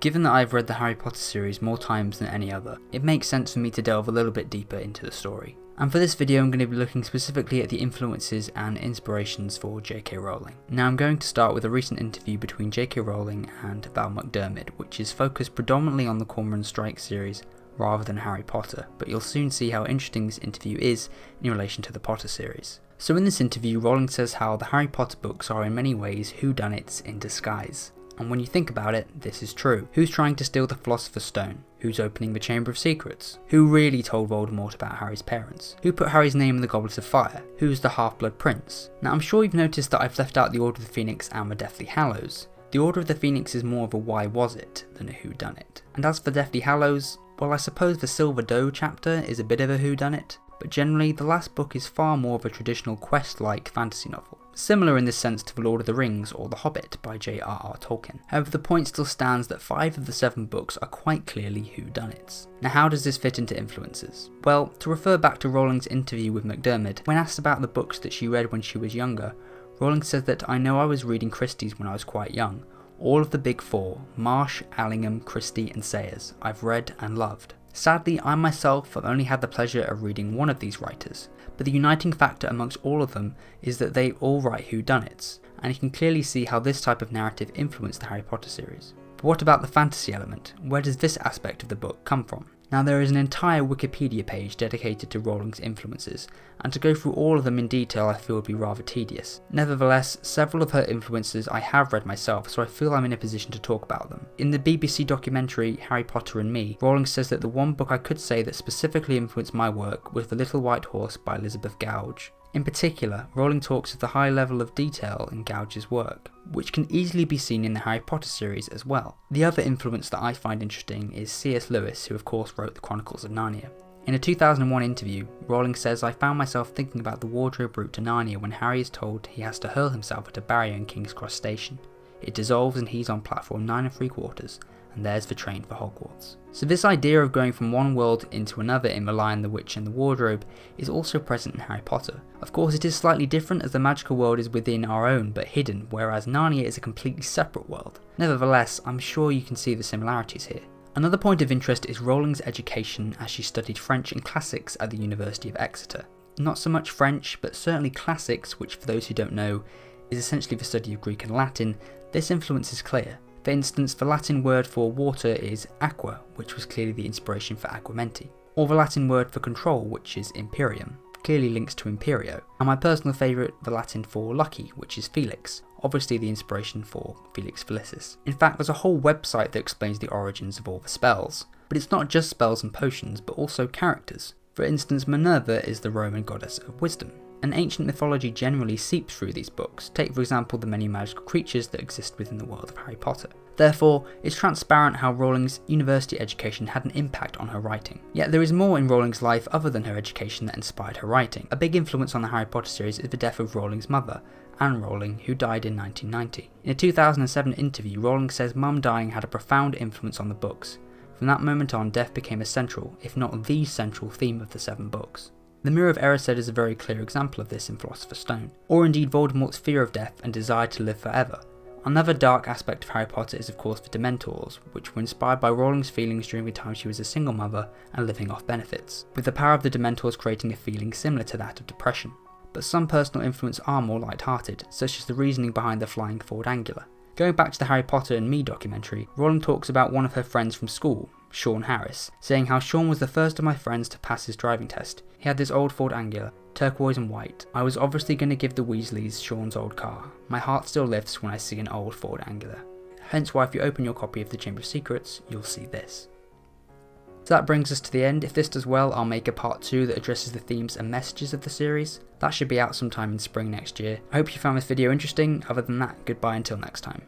Given that I've read the Harry Potter series more times than any other, it makes sense for me to delve a little bit deeper into the story. And for this video I'm going to be looking specifically at the influences and inspirations for J.K. Rowling. Now I'm going to start with a recent interview between J.K. Rowling and Val McDermid, which is focused predominantly on the Cormoran Strike series rather than Harry Potter, but you'll soon see how interesting this interview is in relation to the Potter series. So in this interview, Rowling says how the Harry Potter books are in many ways whodunits in disguise. And when you think about it, this is true. Who's trying to steal the Philosopher's Stone? Who's opening the Chamber of Secrets? Who really told Voldemort about Harry's parents? Who put Harry's name in the Goblet of Fire? Who's the Half-Blood Prince? Now I'm sure you've noticed that I've left out the Order of the Phoenix and the Deathly Hallows. The Order of the Phoenix is more of a why was it than a whodunit. And as for Deathly Hallows, well, I suppose the Silver Doe chapter is a bit of a whodunit, but generally the last book is far more of a traditional quest-like fantasy novel, similar in this sense to The Lord of the Rings or The Hobbit by J.R.R. Tolkien. However, the point still stands that 5 of the 7 books are quite clearly whodunits. Now how does this fit into influences? Well, to refer back to Rowling's interview with McDermid, when asked about the books that she read when she was younger, Rowling said that I know I was reading Christie's when I was quite young. All of the big 4, Marsh, Allingham, Christie and Sayers, I've read and loved. Sadly, I myself have only had the pleasure of reading one of these writers, but the uniting factor amongst all of them is that they all write whodunits, and you can clearly see how this type of narrative influenced the Harry Potter series. But what about the fantasy element? Where does this aspect of the book come from? Now there is an entire Wikipedia page dedicated to Rowling's influences, and to go through all of them in detail I feel would be rather tedious. Nevertheless, several of her influences I have read myself, so I feel I'm in a position to talk about them. In the BBC documentary Harry Potter and Me, Rowling says that the one book I could say that specifically influenced my work was The Little White Horse by Elizabeth Gouge. In particular, Rowling talks of the high level of detail in Gouge's work, which can easily be seen in the Harry Potter series as well. The other influence that I find interesting is C.S. Lewis, who of course wrote the Chronicles of Narnia. In a 2001 interview, Rowling says, I found myself thinking about the wardrobe route to Narnia when Harry is told he has to hurl himself at a barrier in King's Cross Station. It dissolves and he's on platform 9 3/4, and there's the train for Hogwarts. So this idea of going from one world into another in The Lion, the Witch and the Wardrobe is also present in Harry Potter. Of course it is slightly different as the magical world is within our own but hidden, whereas Narnia is a completely separate world. Nevertheless, I'm sure you can see the similarities here. Another point of interest is Rowling's education as she studied French and classics at the University of Exeter. Not so much French, but certainly classics, which for those who don't know, is essentially the study of Greek and Latin. This influence is clear. For instance, the Latin word for water is aqua, which was clearly the inspiration for Aquamenti, or the Latin word for control, which is imperium, clearly links to imperio, and my personal favourite, the Latin for lucky, which is felix, obviously the inspiration for Felix Felicis. In fact, there's a whole website that explains the origins of all the spells, but it's not just spells and potions, but also characters. For instance, Minerva is the Roman goddess of wisdom. And ancient mythology generally seeps through these books, take for example the many magical creatures that exist within the world of Harry Potter. Therefore, it's transparent how Rowling's university education had an impact on her writing. Yet there is more in Rowling's life other than her education that inspired her writing. A big influence on the Harry Potter series is the death of Rowling's mother, Anne Rowling, who died in 1990. In a 2007 interview, Rowling says Mum dying had a profound influence on the books. From that moment on, death became a central, if not the central, theme of the 7 books. The Mirror of Erised is a very clear example of this in Philosopher's Stone, or indeed Voldemort's fear of death and desire to live forever. Another dark aspect of Harry Potter is of course the Dementors, which were inspired by Rowling's feelings during the time she was a single mother and living off benefits, with the power of the Dementors creating a feeling similar to that of depression. But some personal influence are more light-hearted, such as the reasoning behind the Flying Ford Angula. Going back to the Harry Potter and Me documentary, Rowling talks about one of her friends from school, Sean Harris, saying how Sean was the first of my friends to pass his driving test. He had this old Ford Anglia, turquoise and white. I was obviously going to give the Weasleys Sean's old car. My heart still lifts when I see an old Ford Anglia. Hence why if you open your copy of the Chamber of Secrets, you'll see this. So that brings us to the end. If this does well, I'll make a part 2 that addresses the themes and messages of the series. That should be out sometime in spring next year. I hope you found this video interesting. Other than that, goodbye until next time.